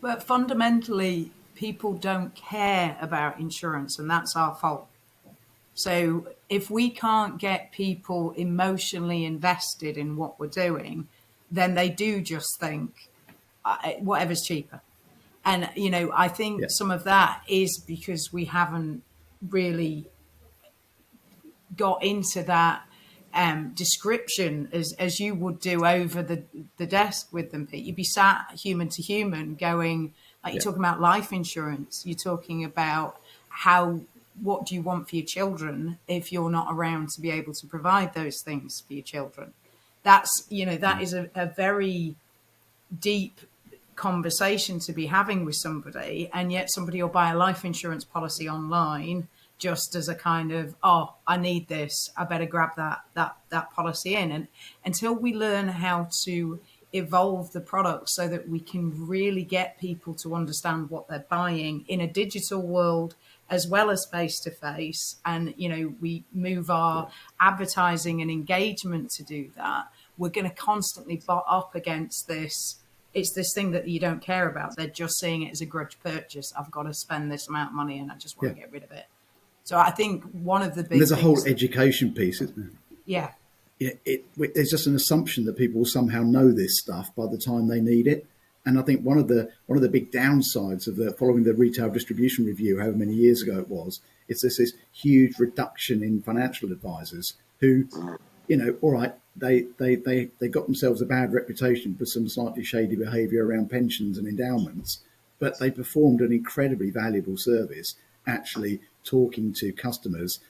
But fundamentally, people don't care about insurance, and that's our fault. So if we can't get people emotionally invested in what we're doing, then they do just think whatever's cheaper. And, I think Yeah. some of that is because we haven't really got into that description as you would do over the desk with them, Pete. You'd be sat human to human going, like you're Yeah. talking about life insurance, you're talking about what do you want for your children if you're not around to be able to provide those things for your children. That is a very deep conversation to be having with somebody, and yet somebody will buy a life insurance policy online just as a kind of, oh, I need this, I better grab that policy in. And until we learn how to evolve the product so that we can really get people to understand what they're buying in a digital world as well as face to face, and we move our advertising and engagement to do that, we're going to constantly butt up against this. It's this thing that you don't care about. They're just seeing it as a grudge purchase. I've got to spend this amount of money and I just want Yeah. to get rid of it. So I think one of the And big there's a whole things education piece, isn't there? yeah, There's just an assumption that people will somehow know this stuff by the time they need it. And I think one of the big downsides of following the retail distribution review, however many years ago it was, is this huge reduction in financial advisors who, all right, they got themselves a bad reputation for some slightly shady behaviour around pensions and endowments, but they performed an incredibly valuable service actually talking to customers,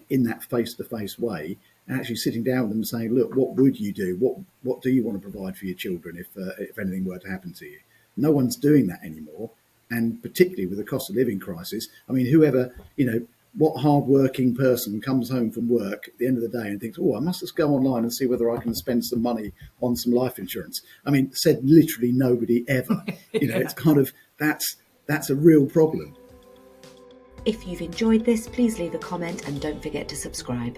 in that face-to-face way, and actually sitting down with them and saying, look, what would you do? What do you want to provide for your children if anything were to happen to you? No one's doing that anymore. And particularly with the cost of living crisis, I mean, whoever, what hard-working person comes home from work at the end of the day and thinks, oh, I must just go online and see whether I can spend some money on some life insurance. I mean, said literally nobody ever. It's kind of, that's a real problem. If you've enjoyed this, please leave a comment and don't forget to subscribe.